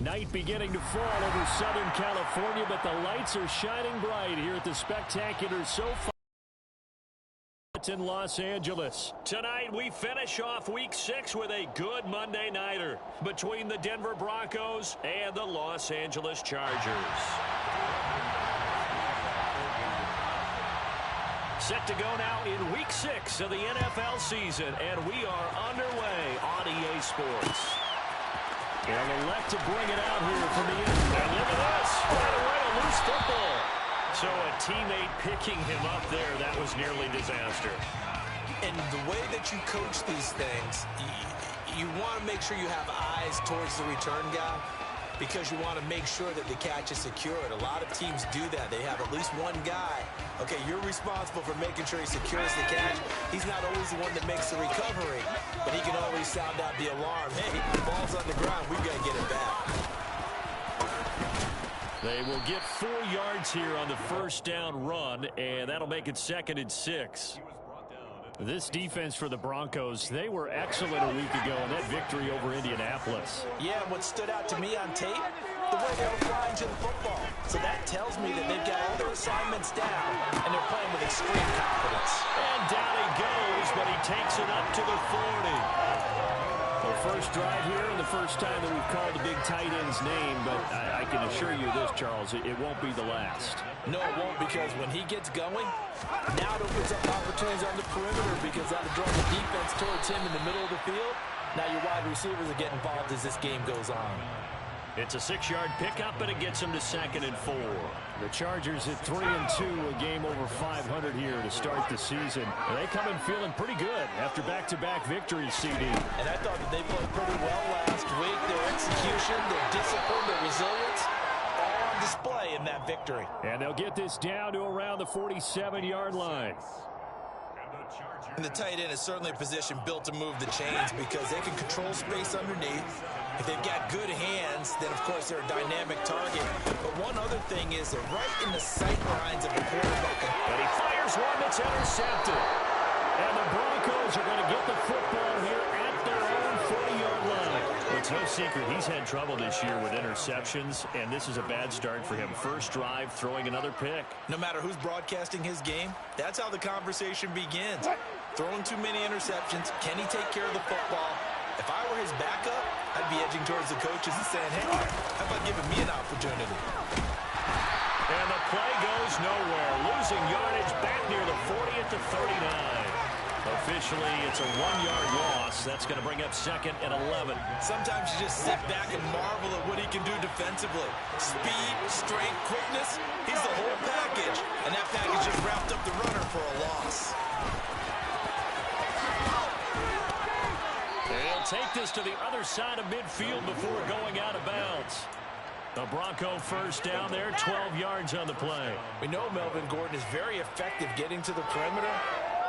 Night beginning to fall over Southern California, but the lights are shining bright here at the spectacular SoFi in Los Angeles. Tonight we finish off Week 6 with a good Monday nighter between the Denver Broncos and the Los Angeles Chargers. Set to go now in Week 6 of the NFL season, and we are underway on EA Sports. They'll elect to bring it out here from the end. And look at this. Right away, a loose football. So a teammate picking him up there, that was nearly disaster. And the way that you coach these things, you want to make sure you have eyes towards the return guy because you want to make sure that the catch is secured. A lot of teams do that. They have at least one guy. Okay, you're responsible for making sure he secures the catch. He's not always the one that makes the recovery, but he can always sound out the alarm. Hey, ball's on the ground. We've got to get it back. They will get 4 yards here on the first down run, and that'll make it 2nd and 6. This defense for the Broncos, they were excellent a week ago in that victory over Indianapolis. Yeah, what stood out to me on tape, the way they were flying to the football. So that tells me that they've got all their assignments down, and they're playing with extreme confidence. And down he goes, but he takes it up to the 40. The first drive here and the first time that we've called the big tight end's name, but I can assure you this, Charles, it won't be the last. No, it won't, because when he gets going, now it opens up opportunities on the perimeter because that'll draw the defense towards him in the middle of the field. Now your wide receivers are getting involved as this game goes on. It's a 6-yard pickup, and it gets him to 2nd and 4. The Chargers at 3-2, a game over 500 here to start the season. And they come in feeling pretty good after back-to-back victories, CD. And I thought that they played pretty well last week. Their execution, their discipline, their resilience, all on display in that victory. And they'll get this down to around the 47-yard line. And the tight end is certainly a position built to move the chains because they can control space underneath. If they've got good hands, then, of course, they're a dynamic target. But one other thing is they're right in the sight lines of the quarterback. And he fires one that's intercepted. And the Broncos are going to get the football here at their own 40-yard line. It's no secret he's had trouble this year with interceptions, and this is a bad start for him. First drive, throwing another pick. No matter who's broadcasting his game, that's how the conversation begins. Throwing too many interceptions. Can he take care of the football? If I were his backup, I'd be edging towards the coaches and saying, hey, how about giving me an opportunity? And the play goes nowhere. Losing yardage back near the 40 at the 39. Officially, it's a 1-yard loss. That's going to bring up 2nd and 11. Sometimes you just sit back and marvel at what he can do defensively. Speed, strength, quickness, he's the whole package. And that package just wrapped up the runner for a loss. They'll take this to the other side of midfield before going out of bounds. The Bronco first down there, 12 yards on the play. We know Melvin Gordon is very effective getting to the perimeter,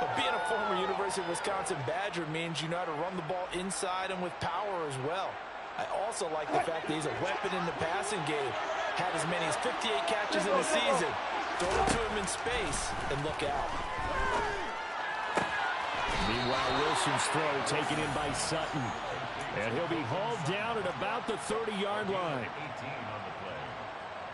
but being a former University of Wisconsin Badger means you know how to run the ball inside and with power as well. I also like the fact that he's a weapon in the passing game. Had as many as 58 catches in the season. Throw it to him in space and look out. Meanwhile, Wilson's throw taken in by Sutton. And he'll be hauled down at about the 30-yard line.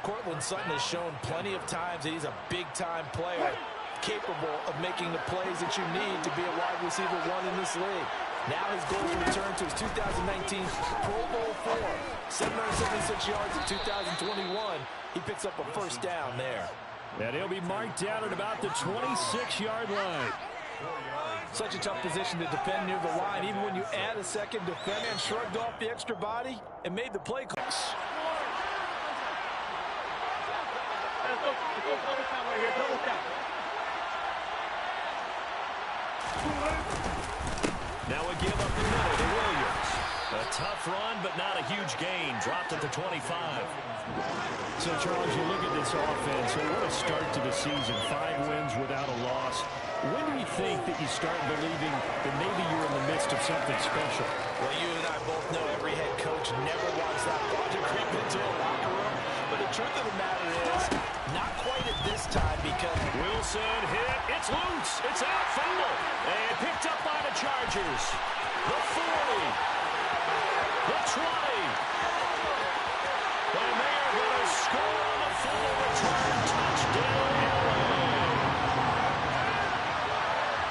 Cortland Sutton has shown plenty of times that he's a big-time player, capable of making the plays that you need to be a wide receiver 1 in this league. Now his goal to return to his 2019 Pro Bowl form. 776 yards in 2021. He picks up a first down there. And he'll be marked down at about the 26-yard line. Such a tough position to defend near the line. Even when you add a second defender and shrugged off the extra body and made the play call. Now a give up the middle to Williams. A tough run, but not a huge gain. Dropped at the 25. So, Charles, you look at this offense, and what a start to the season. 5 wins without a loss. When do you think that you start believing that maybe you're in the midst of something special? Well, you and I both know every head coach never wants that thought to creep into a locker room. But the truth of the matter is, not quite at this time because Wilson hit. It's loose. It's out. Fumble. And picked up by the Chargers. The 40. The 20. And they are going to score on the fumble return. Touchdown, LA.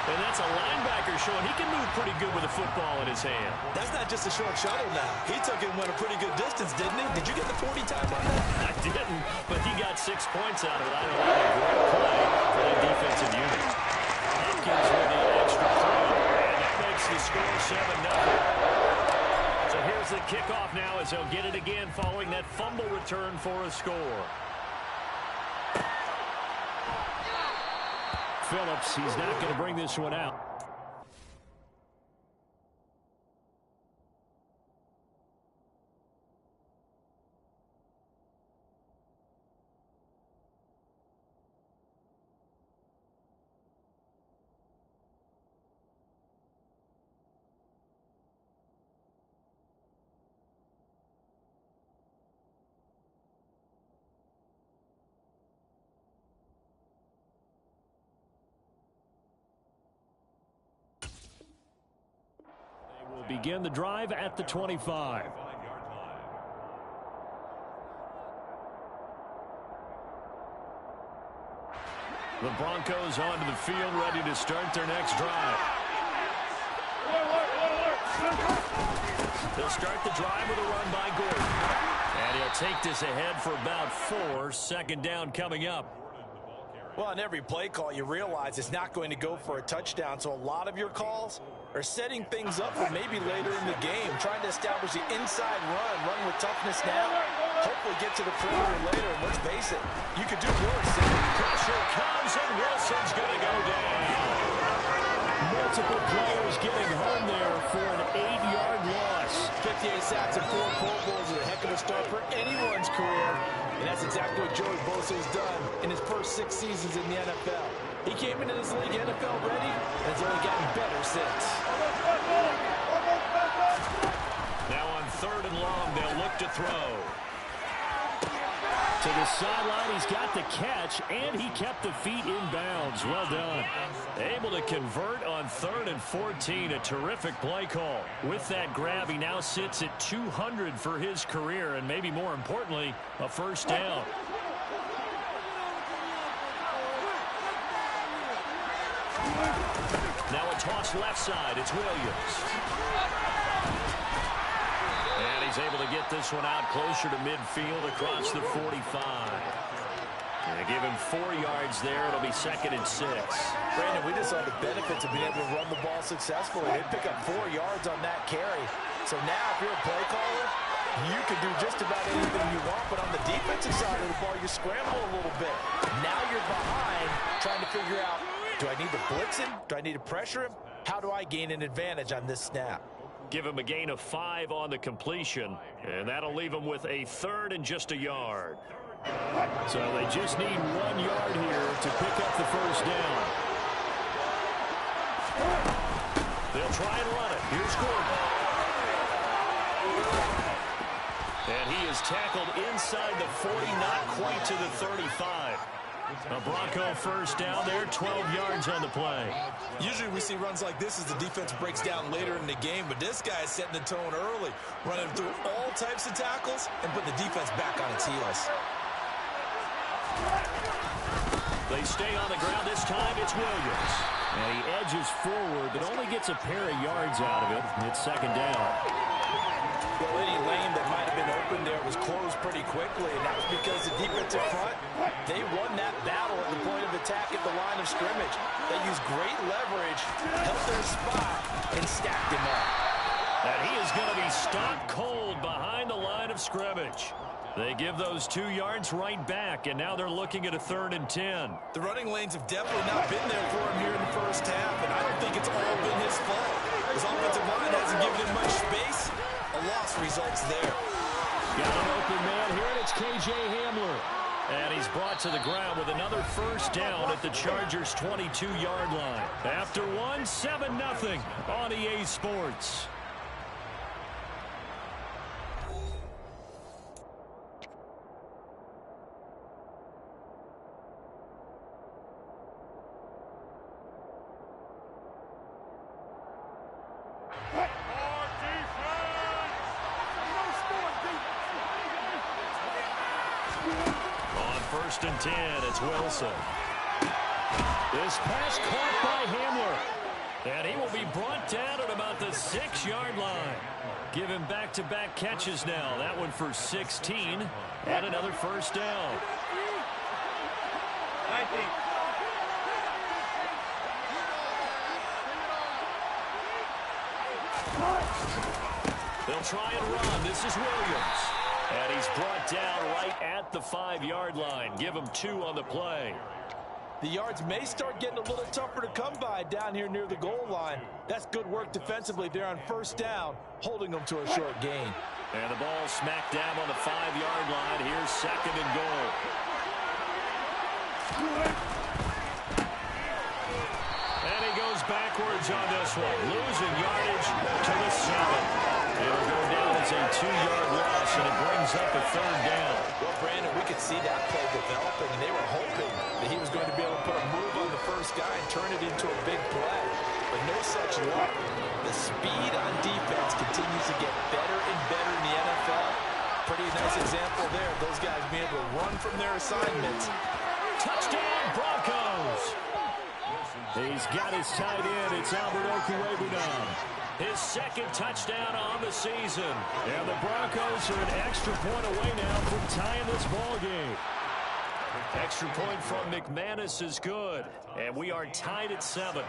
And that's a linebacker showing he can move pretty good with a football in his hand. That's not just a short shuttle now. He took it and went a pretty good distance, didn't he? Did you get the 40 time on that? I didn't, but he got 6 points out of it. I don't know, a great play for the defensive unit. Hopkins with the extra point, and that makes the score 7-0. So here's the kickoff now as they'll get it again following that fumble return for a score. Phillips, he's not going to bring this one out. Begin the drive at the 25. The Broncos onto the field, ready to start their next drive. They'll start the drive with a run by Gordon. And he'll take this ahead for about 4. Second down coming up. Well, on every play call, you realize it's not going to go for a touchdown. So a lot of your calls are setting things up for maybe later in the game, trying to establish the inside run with toughness now, hopefully get to the perimeter later. And let's face it, you could do worse. Pressure comes, and Wilson's going to go down. Multiple players getting home there for an 8-yard loss. 58 sacks and 4 Pro Bowls is a heck of a start for anyone's career. And that's exactly what Joey Bosa has done in his first 6 seasons in the NFL. He came into this league NFL ready, and it's only gotten better since. Now on 3rd and long, they'll look to throw. To the sideline, he's got the catch, and he kept the feet in bounds. Well done. Able to convert on 3rd and 14. A terrific play call. With that grab, he now sits at 200 for his career, and maybe more importantly, a first down. Now a toss left side. It's Williams. And he's able to get this one out closer to midfield across the 45. And give him 4 yards there. It'll be 2nd and 6. Brandon, we just saw the benefits of being able to run the ball successfully. They pick up 4 yards on that carry. So now if you're a play caller, you can do just about anything you want. But on the defensive side of the ball, you scramble a little bit. Now you're behind trying to figure out, do I need to blitz him? Do I need to pressure him? How do I gain an advantage on this snap? Give him a gain of 5 on the completion, and that'll leave him with a 3rd and just a yard. So they just need 1 yard here to pick up the first down. They'll try and run it. Here's Gordon. And he is tackled inside the 40, not quite to the 35. A Bronco first down there, 12 yards on the play. Usually we see runs like this as the defense breaks down later in the game, but this guy is setting the tone early, running through all types of tackles and putting the defense back on its heels. They stay on the ground. This time it's Williams. And he edges forward, but only gets a pair of yards out of it. It's 2nd down. Well, any lane that might have been open there was closed pretty quickly, and that was because the defensive front, they won that battle at the point of attack at the line of scrimmage. They used great leverage, held their spot, and stacked him up. And he is going to be stopped cold behind the line of scrimmage. They give those 2 yards right back, and now they're looking at a 3rd and 10. The running lanes have definitely not been there for him here in the first half, and I don't think it's all been his fault. His offensive line hasn't given him much space. A loss results there. Got an open man here, and it's K.J. Hamler. And he's brought to the ground with another first down at the Chargers' 22-yard line. After one, 7-0 on EA Sports. first and 10. It's Wilson. This pass caught by Hamler. And he will be brought down at about the 6-yard line. Give him back-to-back catches now. That one for 16. And another first down. They'll try and run. This is Williams. And he's brought down right at the 5-yard line. Give him 2 on the play. The yards may start getting a little tougher to come by down here near the goal line. That's good work defensively there on first down, holding them to a short gain. And the ball smack dab on the 5-yard line. Here's second and goal. And he goes backwards on this one, losing yardage to the 7. It'll go down as a 2-yard loss, and it brings up a third down. Well, Brandon, we could see that play developing, and they were hoping that he was going to be able to put a move on the first guy and turn it into a big play. But no such luck. The speed on defense continues to get better and better in the NFL. Pretty nice example there of those guys being able to run from their assignments. Touchdown, Broncos! He's got his tight end. It's Albert Okwuegbunam. His second touchdown on the season. And the Broncos are an extra point away now from tying this ball game. Extra point from McManus is good. And we are tied at 7.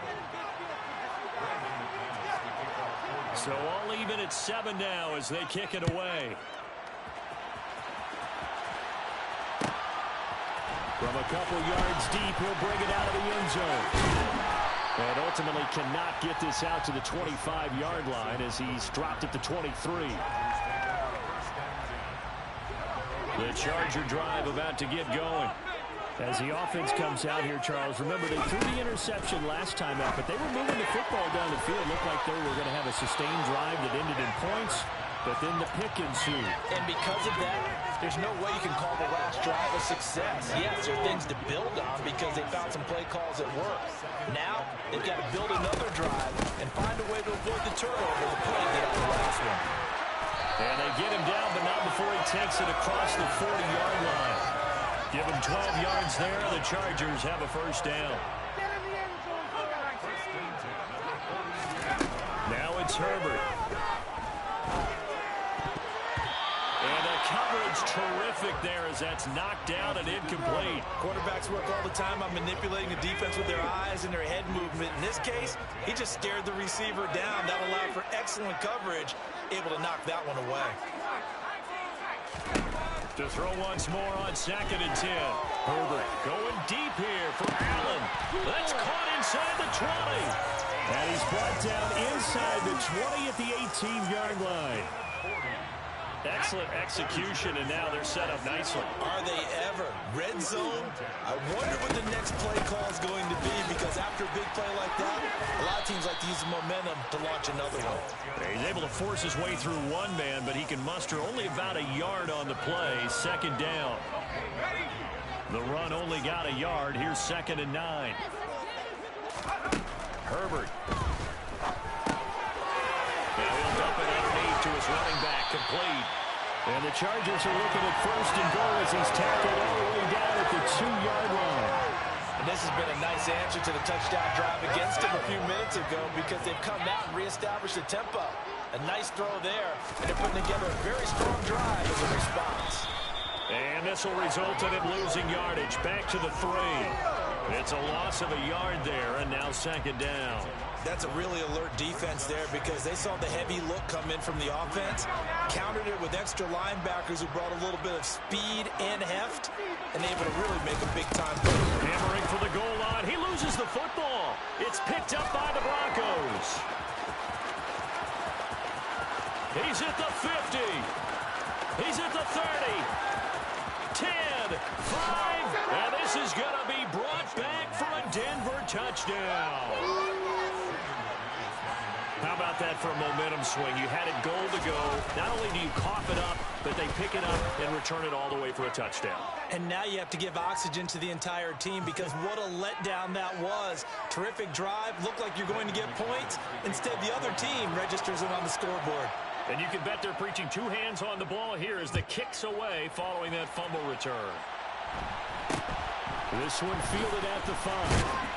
So all even at 7 now as they kick it away. From a couple yards deep, he'll bring it out of the end zone. And ultimately cannot get this out to the 25-yard line as he's dropped it to 23. The Charger drive about to get going. As the offense comes out here, Charles, remember they threw the interception last time out, but they were moving the football down the field. Looked like they were going to have a sustained drive that ended in points, but then the pick ensued. And because of that, there's no way you can call the last drive a success. Yes, there are things to build on because they found some play calls that work. Now, they've got to build another drive and find a way to avoid the turnover to play get out the last one. And they get him down, but not before he takes it across the 40-yard line. Give him 12 yards there. The Chargers have a first down. Now it's Herbert. And the coverage terrific there as that's knocked down and incomplete. Quarterbacks work all the time on manipulating the defense with their eyes and their head movement. In this case, he just scared the receiver down. That allowed for excellent coverage, able to knock that one away. To throw once more on second and 10. Herbert going deep here for Allen. That's caught inside the 20. And he's brought down inside the 20 at the 18-yard line. Excellent execution, and now they're set up nicely. Are they ever? Red zone? I wonder what the next play call is going to be, because after a big play like that, a lot of teams like to use the momentum to launch another one. He's able to force his way through one man, but he can muster only about a yard on the play. Second down. The run only got a yard. Here's second and 9. Herbert. Now he'll dump it underneath to his running back. Complete. And the Chargers are looking at first and goal as he's tackled all the way down at the 2-yard line. And this has been a nice answer to the touchdown drive against him a few minutes ago, because they've come out and reestablished the tempo. A nice throw there, and they're putting together a very strong drive as a response. And this will result in him losing yardage. Back to the 3. It's a loss of a yard there, and now second down. That's a really alert defense there, because they saw the heavy look come in from the offense, countered it with extra linebackers who brought a little bit of speed and heft, and able to really make a big-time play. Hammering for the goal line. He loses the football. It's picked up by the Broncos. He's at the 50. He's at the 30. 10, 5, and this is going to be brought back for a Denver touchdown. How about that for a momentum swing? You had it goal to go. Not only do you cough it up, but they pick it up and return it all the way for a touchdown. And now you have to give oxygen to the entire team, because what a letdown that was. Terrific drive. Looked like you're going to get points. Instead, the other team registers it on the scoreboard. And you can bet they're preaching 2 hands on the ball here as the kick's away following that fumble return. This one fielded at the 5.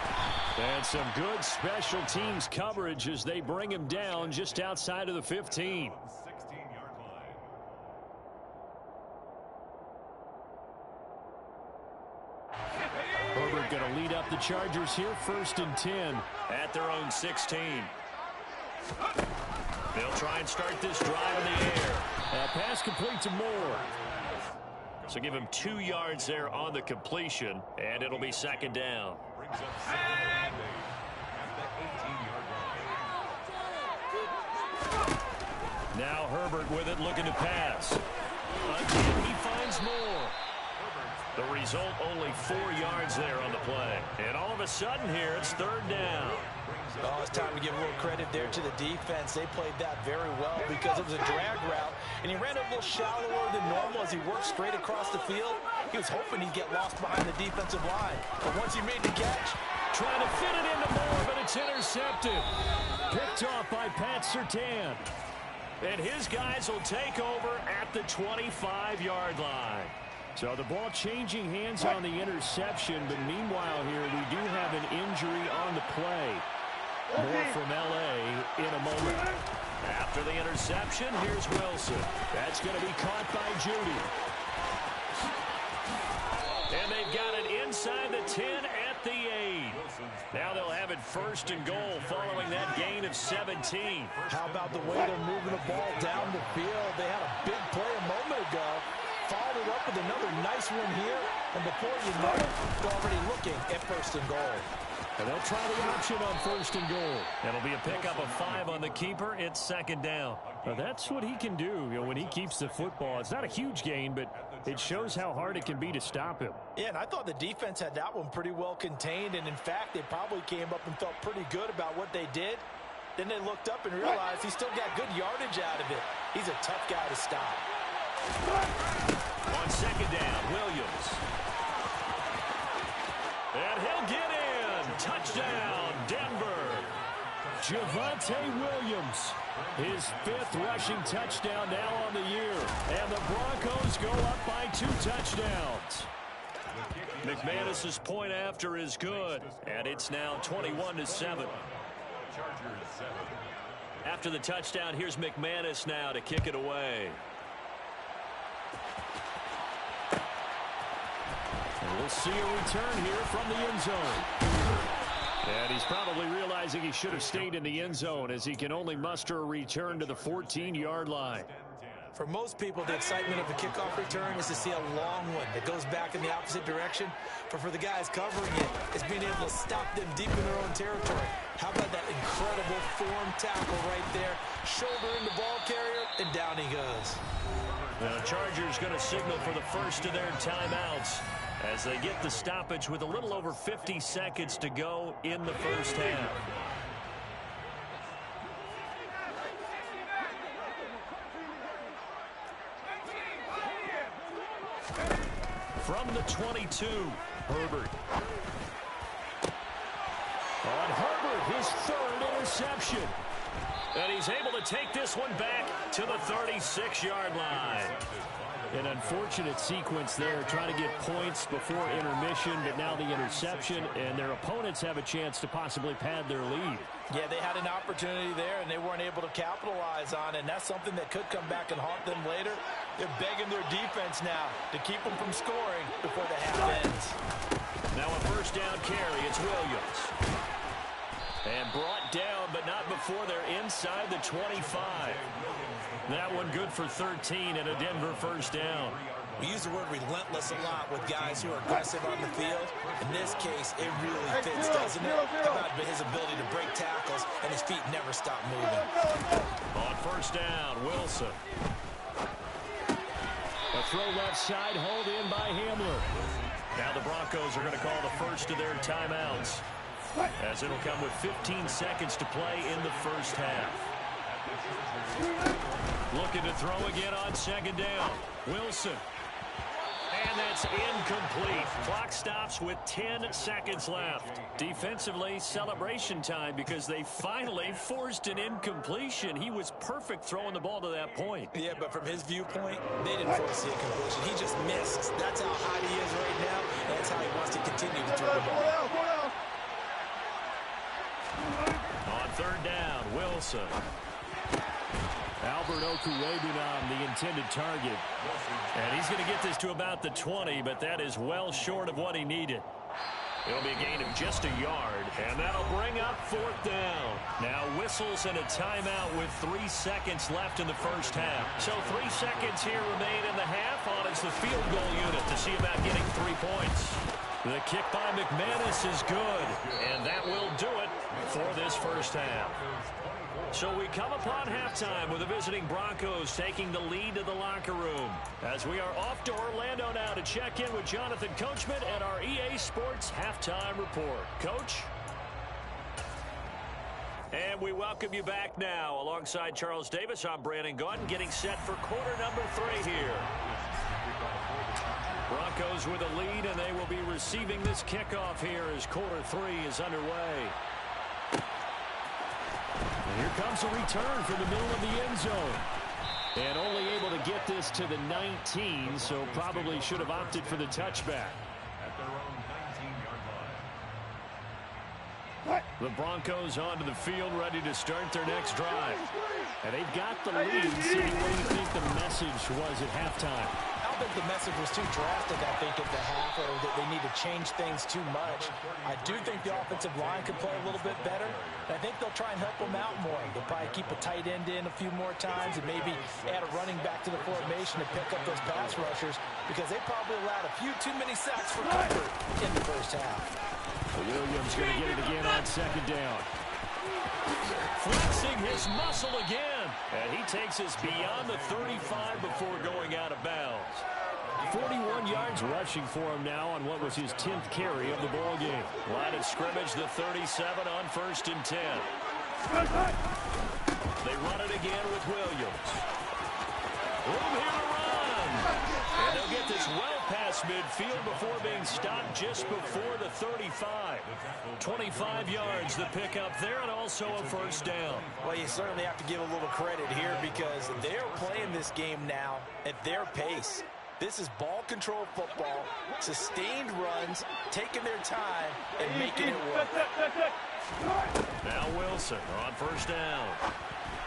And some good special teams coverage as they bring him down just outside of the 15. Herbert going to lead up the Chargers here, 1st and 10 at their own 16. They'll try and start this drive in the air. Pass complete to Moore. So give him 2 yards there on the completion, and it'll be 2nd down. Now Herbert with it, looking to pass. Again, he finds Moore. The result, only 4 yards there on the play. And all of a sudden here, it's 3rd down. Oh, it's time to give a little credit there to the defense. They played that very well because it was a drag route, and he ran a little shallower than normal as he worked straight across the field. He was hoping he'd get lost behind the defensive line. But once he made the catch, trying to fit it into Moore, but it's intercepted. Picked off by Pat Surtain. And his guys will take over at the 25-yard line. So the ball changing hands on the interception, but meanwhile here we do have an injury on the play. More from L.A. in a moment. After the interception, here's Wilson. That's going to be caught by Judy. And they've got it inside the 10 at the 8. Now they'll have it 1st and goal following that gain of 17. How about the way they're moving the ball down the field? They had a big play a moment ago. Followed it up with another nice one here. And before you know it, they're already looking at 1st and goal. And they'll try the option on 1st and goal. It'll be a pickup of 5 on the keeper. It's 2nd down. Now that's what he can do, when he keeps the football. It's not a huge gain, but it shows how hard it can be to stop him. Yeah, and I thought the defense had that one pretty well contained. And in fact, they probably came up and felt pretty good about what they did. Then they looked up and realized he still got good yardage out of it. He's a tough guy to stop. On 2nd down, Williams. And he'll get in. Touchdown, Denver. Javonte Williams. His 5th rushing touchdown now on the year. And the Broncos go up by 2 touchdowns. McManus's point after is good. And it's now 21-7. After the touchdown, here's McManus now to kick it away. And we'll see a return here from the end zone. And he's probably realizing he should have stayed in the end zone as he can only muster a return to the 14-yard line. For most people, the excitement of a kickoff return is to see a long one that goes back in the opposite direction. But for the guys covering it, it's being able to stop them deep in their own territory. How about that incredible form tackle right there? Shoulder in the ball carrier, and down he goes. The Chargers going to signal for the first of their timeouts as they get the stoppage with a little over 50 seconds to go in the first half. From the 22, Herbert. On Herbert, his 3rd interception. And he's able to take this one back to the 36-yard line. An unfortunate sequence there, trying to get points before intermission, but now the interception, and their opponents have a chance to possibly pad their lead. Yeah, they had an opportunity there, and they weren't able to capitalize on it, and that's something that could come back and haunt them later. They're begging their defense now to keep them from scoring before the half ends. Now a 1st down carry, it's Williams. And brought down, but not before they're inside the 25. That one good for 13 and a Denver 1st down. We use the word relentless a lot with guys who are aggressive on the field. In this case, it really fits, doesn't it? How about his ability to break tackles and his feet never stop moving? On 1st down, Wilson. A throw left side, hauled in by Hamler. Now the Broncos are going to call the first of their timeouts, as it'll come with 15 seconds to play in the first half. Looking to throw again on 2nd down. Wilson. And that's incomplete. Clock stops with 10 seconds left. Defensively, celebration time because they finally forced an incompletion. He was perfect throwing the ball to that point. Yeah, but from his viewpoint, they didn't force the incompletion. He just missed. That's how hot he is right now, and that's how he wants to continue to throw the ball. On third down, Wilson. Albert Okwuegbunam, the intended target. And he's going to get this to about the 20, but that is well short of what he needed. It'll be a gain of just a yard, and that'll bring up fourth down. Now whistles and a timeout with 3 seconds left in the first half. So 3 seconds here remain in the half on as the field goal unit to see about getting 3 points. The kick by McManus is good, and that will do it for this first half. So we come upon halftime with the visiting Broncos taking the lead to the locker room. As we are off to Orlando now to check in with Jonathan Coachman and our EA Sports Halftime Report. Coach? And we welcome you back now. Alongside Charles Davis, I'm Brandon Gaudin, getting set for quarter number 3 here. Broncos with a lead, and they will be receiving this kickoff here as quarter 3 is underway. And here comes a return from the middle of the end zone. And only able to get this to the 19, so probably should have opted for the touchback. The Broncos onto the field, ready to start their next drive. And they've got the lead. See, what do you think the message was at halftime? I don't think the message was too drastic, I think, at the half, or that they need to change things too much. I do think the offensive line could play a little bit better. I think they'll try and help them out more. They'll probably keep a tight end in a few more times and maybe add a running back to the formation to pick up those pass rushers, because they probably allowed a few too many sacks for comfort in the first half. Williams going to get it again on second down. Flexing his muscle again. And he takes us beyond the 35 before going out of bounds. 41 yards rushing for him now on what was his 10th carry of the ball game. Line of scrimmage, the 37 on 1st and 10. They run it again with Williams. Room here to run. And they'll get this well past midfield before being stopped just before the 35. 25 yards the pickup there, and also a first down. Well, you certainly have to give a little credit here because they're playing this game now at their pace. This is ball control football, sustained runs, taking their time, and making it work. Now Wilson on first down.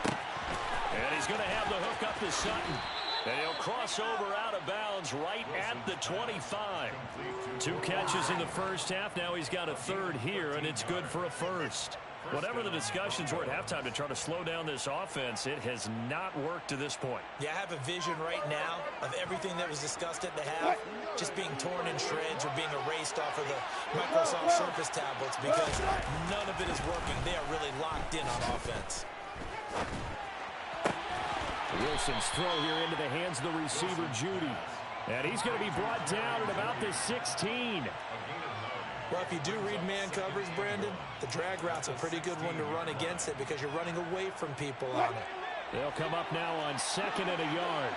And he's going to have the hook up to Sutton. And he'll cross over out of bounds right at the 25. 2 catches in the first half. Now he's got a third here, and it's good for a first. Whatever the discussions were at halftime to try to slow down this offense, it has not worked to this point. Yeah, I have a vision right now of everything that was discussed at the half just being torn in shreds or being erased off of the Microsoft Surface tablets because none of it is working. They are really locked in on offense. Wilson's throw here into the hands of the receiver, Judy. And he's going to be brought down at about the 16. Well, if you do read man coverage, Brandon, the drag route's a pretty good one to run against it because you're running away from people on it. They'll come up now on 2nd and a yard.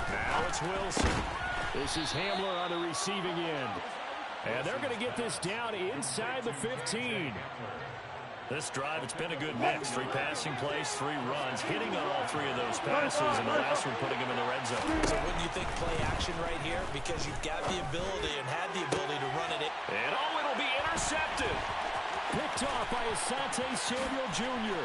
Now it's Wilson. This is Hamler on the receiving end. And they're going to get this down inside the 15. This drive, it's been a good mix. 3 passing plays, 3 runs, hitting on all 3 of those passes, and the last one putting him in the red zone. So wouldn't you think play action right here? Because you've got the ability and had the ability to run it. And it'll be intercepted. Picked off by Asante Samuel Jr.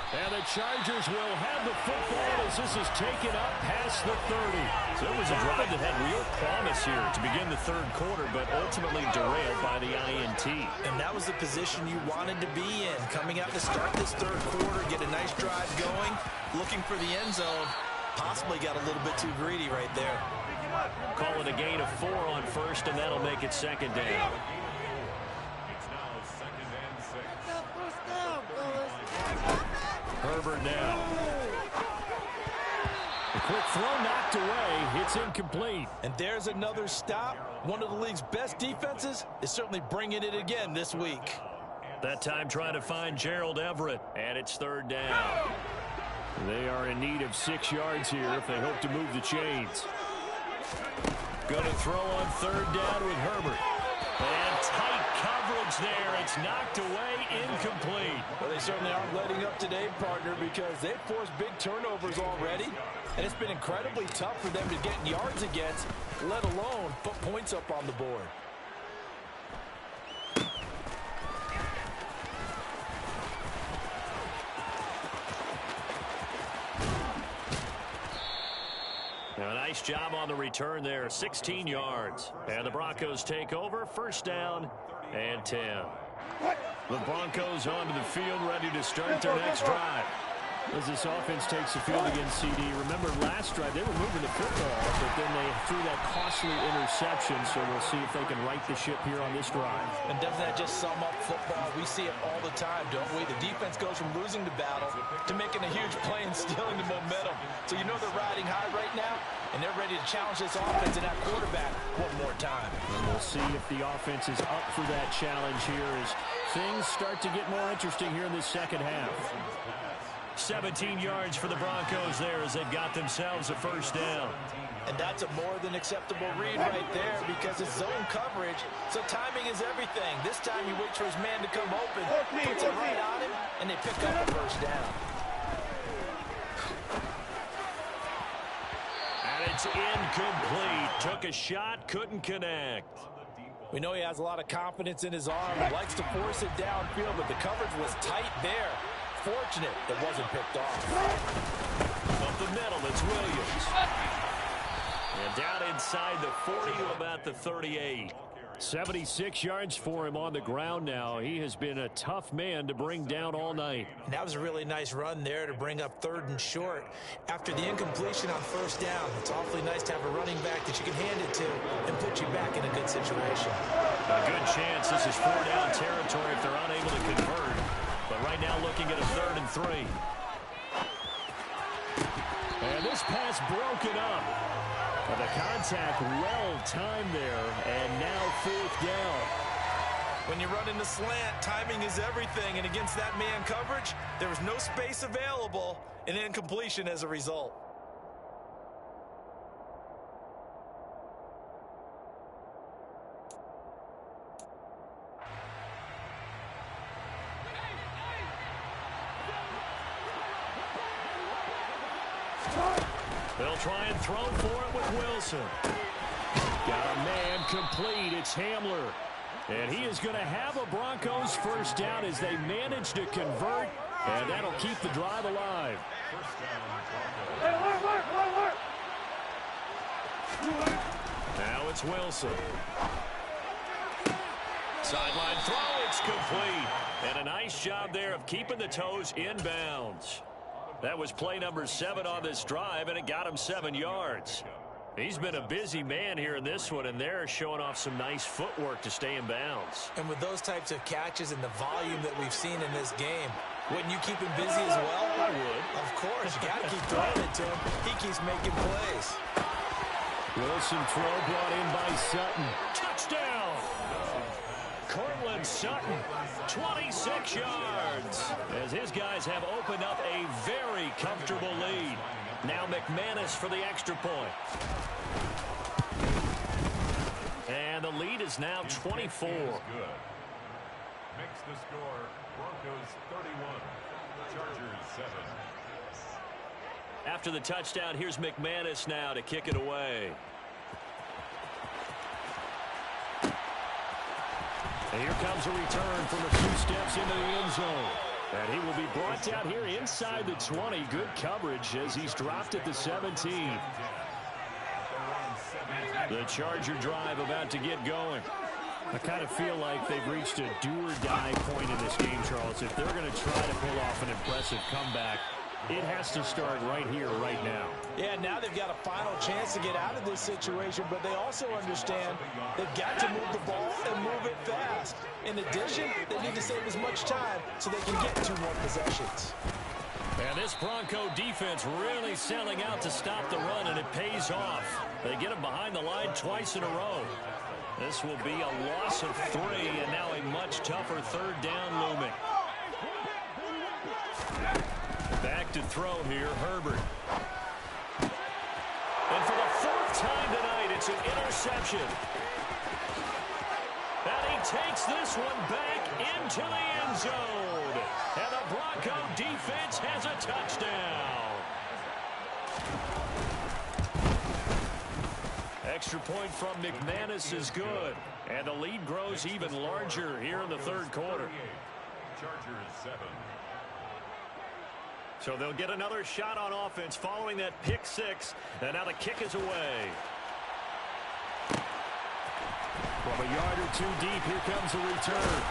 And the Chargers will have the football as this is taken up past the 30. So it was a drive that had real promise here to begin the third quarter, but ultimately derailed by the INT. And that was the position you wanted to be in. Coming out to start this third quarter, get a nice drive going, looking for the end zone. Possibly got a little bit too greedy right there. Call it a gain of 4 on first, and that'll make it 2nd down. Herbert now. A quick throw knocked away. It It's incomplete. And there's another stop. One of the league's best defenses is certainly bringing it again this week. That time trying to find Gerald Everett, and it's third down. They are in need of 6 yards here if they hope to move the chains. Going to throw on third down with Herbert. And tight coverage there. It's knocked away, incomplete. Well, they certainly aren't letting up today, partner, because they've forced big turnovers already. And it's been incredibly tough for them to get yards against, let alone put points up on the board. Now, a nice job on the return there, 16 yards. And the Broncos take over, first down and 10. The Broncos onto the field, ready to start their next drive. As this offense takes the field against CD, remember last drive they were moving the football, but then they threw that costly interception, so we'll see if they can right the ship here on this drive. And doesn't that just sum up football? We see it all the time, don't we? The defense goes from losing the battle to making a huge play and stealing the momentum. So you know they're riding high right now, and they're ready to challenge this offense and that quarterback one more time. And we'll see if the offense is up for that challenge here as things start to get more interesting here in this second half. 17 yards for the Broncos there as they've got themselves a first down. And that's a more than acceptable read right there because it's zone coverage, so timing is everything. This time he waits for his man to come open, puts it right on him, and they pick up a first down. And it's incomplete. Took a shot, couldn't connect. We know he has a lot of confidence in his arm and likes to force it downfield, but the coverage was tight there. Fortunate it wasn't picked off. Up the middle, it's Williams. And down inside the 40 to about the 38. 76 yards for him on the ground now. He has been a tough man to bring down all night. And that was a really nice run there to bring up third and short. After the incompletion on first down, it's awfully nice to have a running back that you can hand it to and put you back in a good situation. A good chance this is 4-down territory if they're unable to convert. But right now looking at a 3rd and 3. And this pass broken up. But the contact well timed there, and now 4th down. When you run in the slant, timing is everything, and against that man coverage, there was no space available, and incompletion as a result. They'll try and throw for it with Wilson. Got a man complete. It's Hamler. And he is going to have a Broncos first down as they manage to convert. And that'll keep the drive alive. Now it's Wilson. Sideline throw. It's complete. And a nice job there of keeping the toes in bounds. That was play number 7 on this drive, and it got him 7 yards. He's been a busy man here in this one, and they're showing off some nice footwork to stay in bounds. And with those types of catches and the volume that we've seen in this game, wouldn't you keep him busy as well? I would. Of course, you got to keep throwing it to him. He keeps making plays. Wilson throw brought in by Sutton. Touchdown! Cortland Sutton, 26 yards, as his guys have opened up a very comfortable lead. Now McManus for the extra point. And the lead is now 24. Makes the score Broncos 31, Chargers 7. After the touchdown, here's McManus now to kick it away. And here comes a return from a few steps into the end zone. And he will be brought down here inside the 20. Good coverage as he's dropped at the 17. The Charger drive about to get going. I kind of feel like they've reached a do-or-die point in this game, Charles. If they're going to try to pull off an impressive comeback, it has to start right here, right now. Yeah, now they've got a final chance to get out of this situation, but they also understand they've got to move the ball and move it fast. In addition, they need to save as much time so they can get 2 more possessions. And this Bronco defense really selling out to stop the run, and it pays off. They get him behind the line twice in a row. This will be a loss of 3, and now a much tougher third down looming. Back to throw here, Herbert. And for the 4th time tonight, it's an interception. And he takes this one back into the end zone. And the Bronco defense has a touchdown. Extra point from McManus is good. And the lead grows even larger here in the third quarter. Chargers 7. So they'll get another shot on offense following that pick 6. And now the kick is away. From a yard or 2 deep, here comes a return.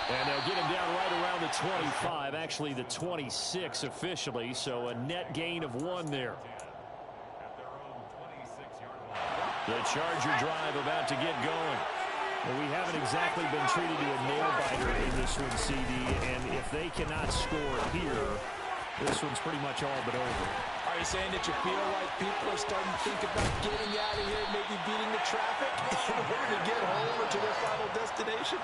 And they'll get him down right around the 25, actually the 26 officially, so a net gain of 1 there. The Charger drive about to get going. Well, we haven't exactly been treated to a nail-biter in this one, CD, and if they cannot score here, this one's pretty much all but over. Are you saying that you feel like people are starting to think about getting out of here, maybe beating the traffic in order to get home or to their final destination?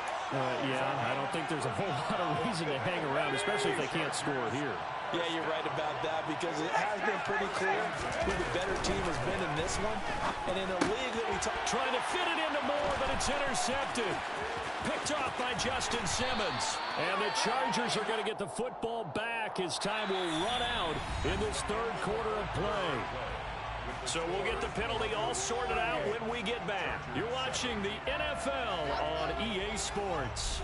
Yeah, I don't think there's a whole lot of reason to hang around, especially if they can't score here. Yeah, you're right about that because it has been pretty clear who the better team has been in this one. And in a league that we talk... Trying to fit it into Moore, but it's intercepted. Picked off by Justin Simmons. And the Chargers are going to get the football back as time will run out in this third quarter of play. So we'll get the penalty all sorted out when we get back. You're watching the NFL on EA Sports.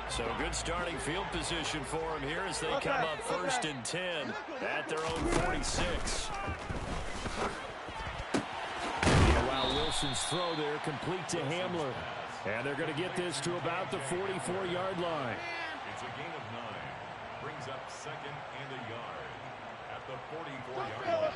So good starting field position for them here as they come up 1st and 10 at their own 46. While Wilson's throw there complete to Hamler. And they're going to get this to about the 44-yard line. It's a gain of 9. Brings up 2nd and a yard at the 44-yard line. Now a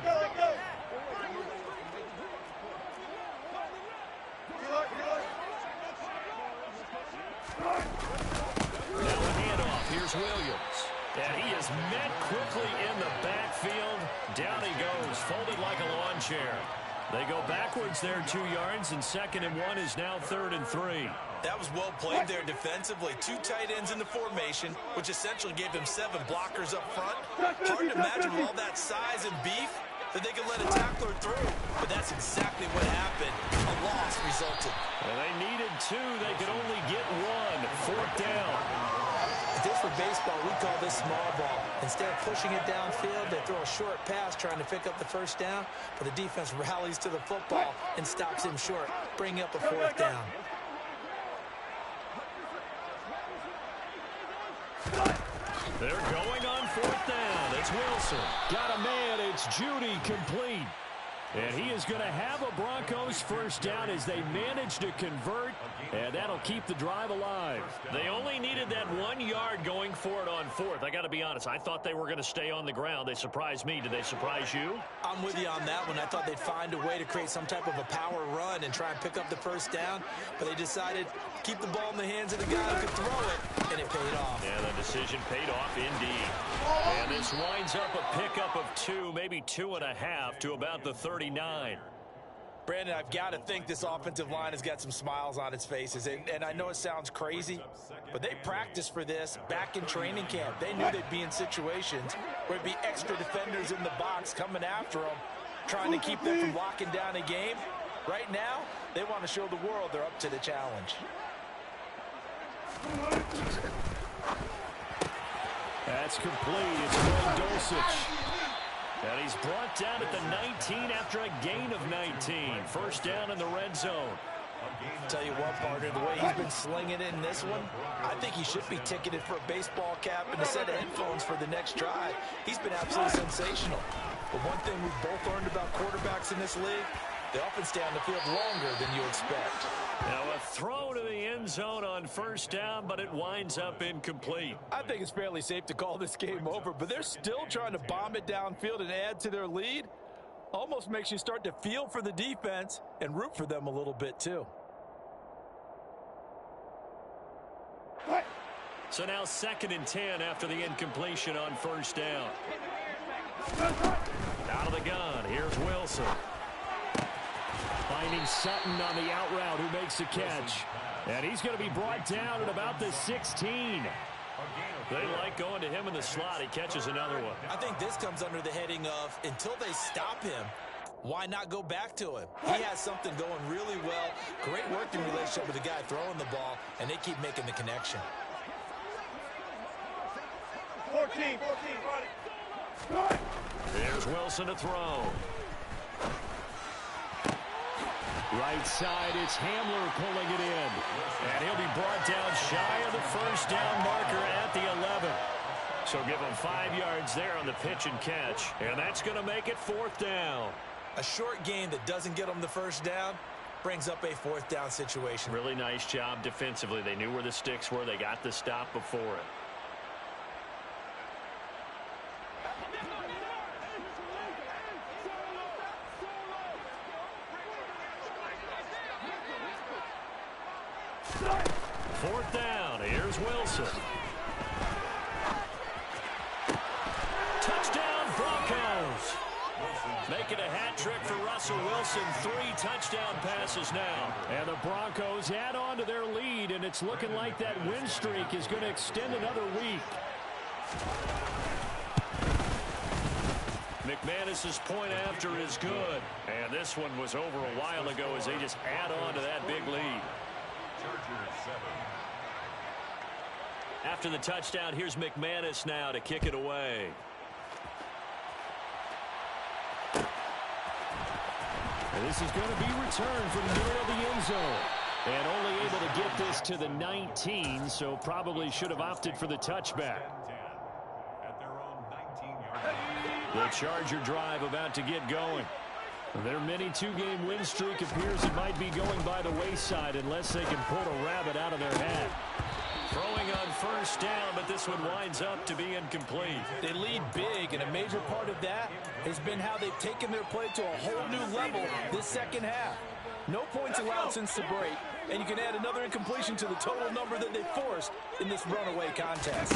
handoff. Here's Williams. And he is met quickly in the backfield. Down he goes, folded like a lawn chair. They go backwards there 2 yards, and 2nd and 1 is now 3rd and 3. That was well played there defensively. 2 tight ends in the formation, which essentially gave him 7 blockers up front. Hard to imagine with all that size and beef that they could let a tackler through. But that's exactly what happened. A loss resulted. And they needed 2. They could only get 1. 4th down. If this were baseball, we call this small ball. Instead of pushing it downfield, they throw a short pass trying to pick up the 1st down, but the defense rallies to the football and stops him short, bringing up a 4th down. They're going on 4th down. It's Wilson. Got a man. It's Judy complete. And he is going to have a Broncos 1st down as they manage to convert, and that'll keep the drive alive. They only needed that 1 yard going for it on 4th. I got to be honest, I thought they were going to stay on the ground. They surprised me. Did they surprise you? I'm with you on that one. I thought they'd find a way to create some type of a power run and try and pick up the 1st down, but they decided to keep the ball in the hands of the guy who could throw it, and it paid off. Yeah, the decision paid off indeed. And this winds up a pickup of 2, maybe 2.5 to about the 39. Brandon, I've got to think this offensive line has got some smiles on its faces. And I know it sounds crazy, but they practiced for this back in training camp. They knew they'd be in situations where it'd be extra defenders in the box coming after them, trying to keep them from locking down a game. Right now, they want to show the world they're up to the challenge. That's complete. It's Greg Dulcich. And he's brought down at the 19 after a gain of 19. 1st down in the red zone. Tell you what, partner, the way he's been slinging it in this one, I think he should be ticketed for a baseball cap and a set of headphones for the next drive. He's been absolutely sensational. But one thing we've both learned about quarterbacks in this league, they often stay on the field longer than you expect. Now a throw to the end zone on 1st down, but it winds up incomplete. I think it's fairly safe to call this game over, but they're still trying to bomb it downfield and add to their lead. Almost makes you start to feel for the defense and root for them a little bit too. So now 2nd and 10 after the incompletion on first down. Out of the gun, here's Wilson. Finding Sutton on the out route, who makes the catch. And he's going to be brought down at about the 16. They like going to him in the slot. He catches another one. I think this comes under the heading of, until they stop him, why not go back to him? He has something going really well. Great working relationship with the guy throwing the ball, and they keep making the connection. 14, run it. There's Wilson to throw. Right side, it's Hamler pulling it in. And he'll be brought down shy of the first down marker at the 11. So give him 5 yards there on the pitch and catch. And that's going to make it 4th down. A short gain that doesn't get them the first down brings up a 4th down situation. Really nice job defensively. They knew where the sticks were. They got the stop before it. Fourth down. Here's Wilson. Touchdown, Broncos. Making a hat trick for Russell Wilson. 3 touchdown passes now. And the Broncos add on to their lead, and it's looking like that win streak is going to extend another week. McManus's point after is good. And this one was over a while ago as they just add on to that big lead. Chargers 7. After the touchdown, here's McManus now to kick it away. And this is going to be returned from the middle of the end zone. And only able to get this to the 19, so probably should have opted for the touchback. At their own 19-yard line. The Charger drive about to get going. Their mini 2-game win streak appears it might be going by the wayside unless they can pull a rabbit out of their hat. Throwing on first down, but this one winds up to be incomplete. They lead big, and a major part of that has been how they've taken their play to a whole new level this second half. No points allowed since the break, and you can add another incompletion to the total number that they forced in this runaway contest.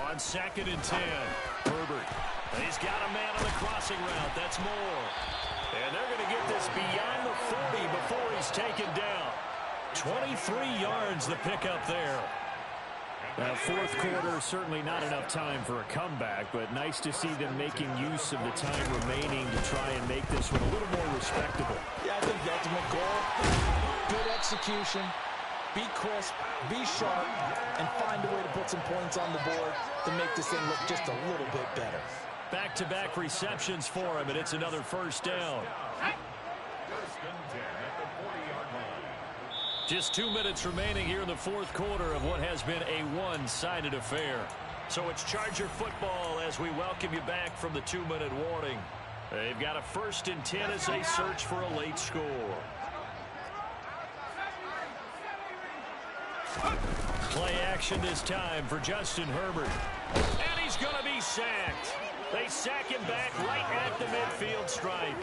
On 2nd and 10, Herbert. He's got a man on the crossing route. That's more. And they're going to get this beyond the 40 before he's taken down. 23 yards the pickup there. Now, 4th quarter, certainly not enough time for a comeback, but nice to see them making use of the time remaining to try and make this one a little more respectable. Yeah, I think the ultimate goal, good execution, be crisp, be sharp, and find a way to put some points on the board to make this thing look just a little bit better. Back-to-back receptions for him, and it's another first down. 1st and 10 at the 40-yard line. Just 2 minutes remaining here in the 4th quarter of what has been a one-sided affair. So it's Charger football as we welcome you back from the 2-minute warning. They've got a 1st and 10 as they search for a late score. Play action this time for Justin Herbert. And he's going to be sacked. They sack him back right at the midfield stripe.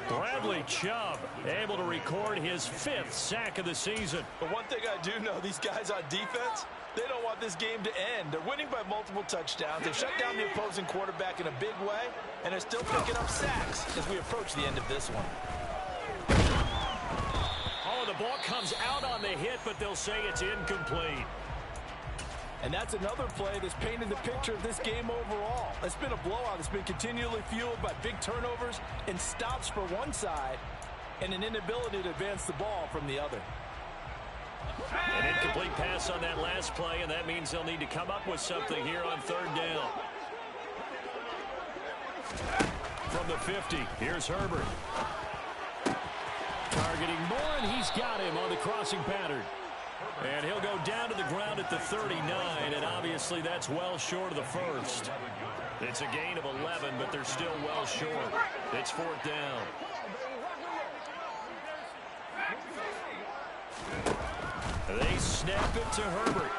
Bradley Chubb able to record his 5th sack of the season. But one thing I do know, these guys on defense, they don't want this game to end. They're winning by multiple touchdowns. They've shut down the opposing quarterback in a big way, and they're still picking up sacks as we approach the end of this one. Oh, the ball comes out on the hit, but they'll say it's incomplete. And that's another play that's painted the picture of this game overall. It's been a blowout. It's been continually fueled by big turnovers and stops for one side and an inability to advance the ball from the other. An incomplete pass on that last play, and that means they'll need to come up with something here on 3rd down. From the 50, here's Herbert. Targeting Moore, and he's got him on the crossing pattern. And he'll go down to the ground at the 39, and obviously that's well short of the first. It's a gain of 11, but they're still well short. It's 4th down. They snap it to Herbert.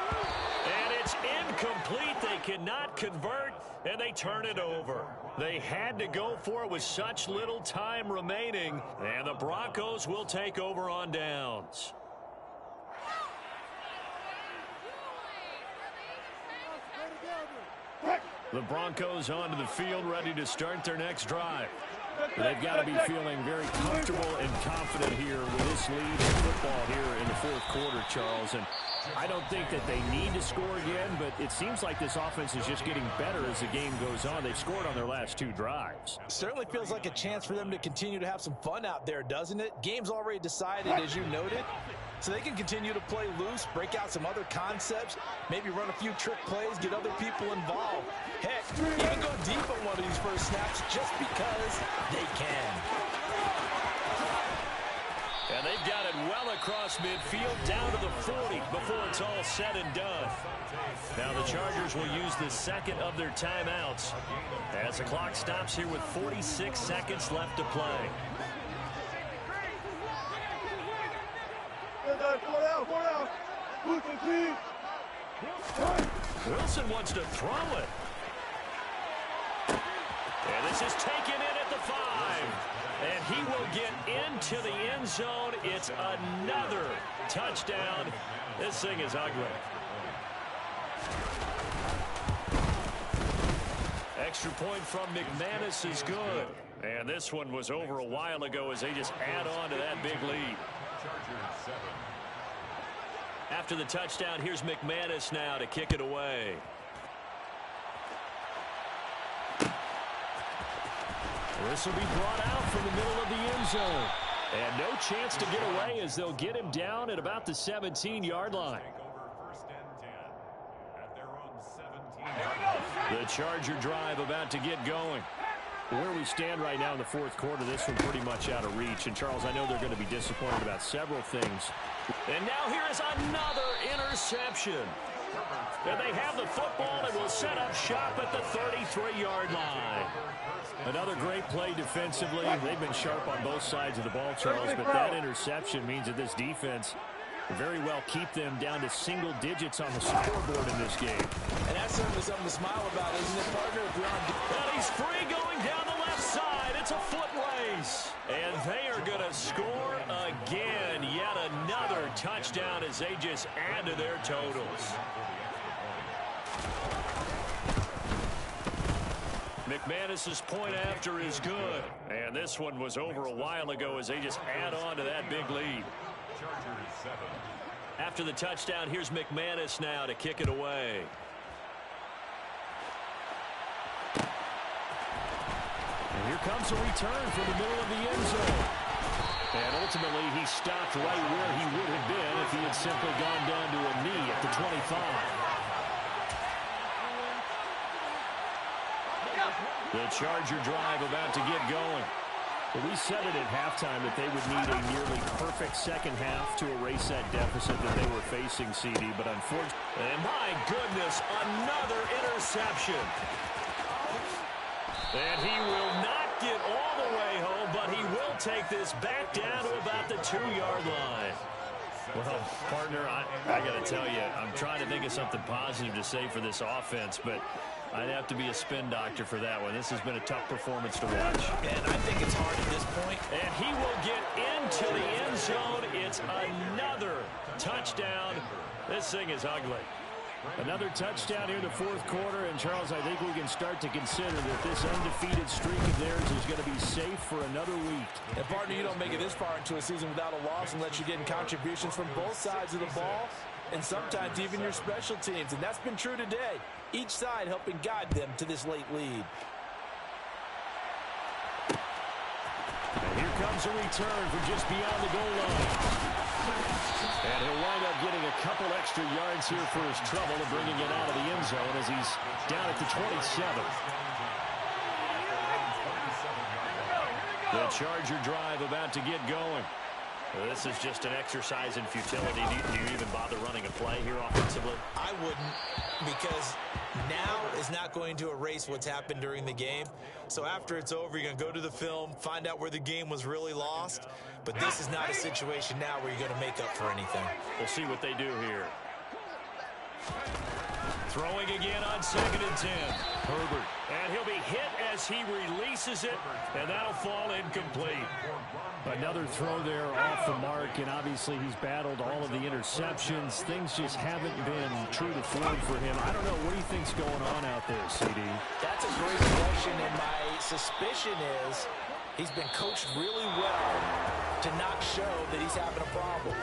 And it's incomplete. They cannot convert, and they turn it over. They had to go for it with such little time remaining, and the Broncos will take over on downs. The Broncos onto the field, ready to start their next drive. They've got to be feeling very comfortable and confident here with this lead in football here in the fourth quarter, Charles. And I don't think that they need to score again, but it seems like this offense is just getting better as the game goes on. They've scored on their last 2 drives. Certainly feels like a chance for them to continue to have some fun out there, doesn't it? Game's already decided, as you noted. So they can continue to play loose, break out some other concepts, maybe run a few trick plays, get other people involved. Heck, even go deep on one of these first snaps just because they can. And they've got it well across midfield, down to the 40 before it's all said and done. Now the Chargers will use the second of their timeouts as the clock stops here with 46 seconds left to play. Wilson wants to throw it. And this is taken in at the 5. And he will get into the end zone. It's another touchdown. This thing is ugly. Extra point from McManus is good. And this one was over a while ago as they just add on to that big lead. After the touchdown, here's McManus now to kick it away. This will be brought out from the middle of the end zone. And no chance to get away as they'll get him down at about the 17-yard line. The Charger drive about to get going. Where we stand right now in the fourth quarter, this one pretty much out of reach. And, Charles, I know they're going to be disappointed about several things. And now here is another interception. And they have the football and will set up shop at the 33-yard line. Another great play defensively. They've been sharp on both sides of the ball, Charles, but that interception means that this defense very well keep them down to single digits on the scoreboard in this game. And that's certainly something to smile about, isn't it, partner? If you're on... And he's free going down the left side. It's a foot race. And they are going to score again. Yet another touchdown as they just add to their totals. McManus's point after is good. And this one was over a while ago as they just add on to that big lead. After the touchdown, here's McManus now to kick it away. And here comes a return from the middle of the end zone. And ultimately, he stopped right where he would have been if he had simply gone down to a knee at the 25. The Charger drive about to get going. Well, we said it at halftime that they would need a nearly perfect second half to erase that deficit that they were facing, CD, but unfortunately... And my goodness, another interception. And he will not get all the way home, but he will take this back down to about the 2-yard line. Well, partner, I got to tell you, I'm trying to think of something positive to say for this offense, but I'd have to be a spin doctor for that one. This has been a tough performance to watch. And I think it's hard at this point. And he will get into the end zone. It's another touchdown. This thing is ugly. Another touchdown here in the fourth quarter. And, Charles, I think we can start to consider that this undefeated streak of theirs is going to be safe for another week. And, partner, you don't make it this far into a season without a loss unless you're getting contributions from both sides of the ball and sometimes even your special teams. And that's been true today. Each side helping guide them to this late lead. And here comes a return from just beyond the goal line. And he'll wind up getting a couple extra yards here for his trouble and bringing it out of the end zone as he's down at the 27. The Charger drive about to get going. This is just an exercise in futility. Do you even bother running a play here offensively? I wouldn't, because now is not going to erase what's happened during the game. So after it's over, you're going to go to the film, find out where the game was really lost. But this is not a situation now where you're going to make up for anything. We'll see what they do here. Throwing again on 2nd and 10. Herbert. And he'll be hit as he releases it, and that'll fall incomplete. Another throw there off the mark, and obviously he's battled all of the interceptions. Things just haven't been true to form for him. I don't know. What do you think's going on out there, CD? That's a great question, and my suspicion is he's been coached really well to not show that he's having a problem.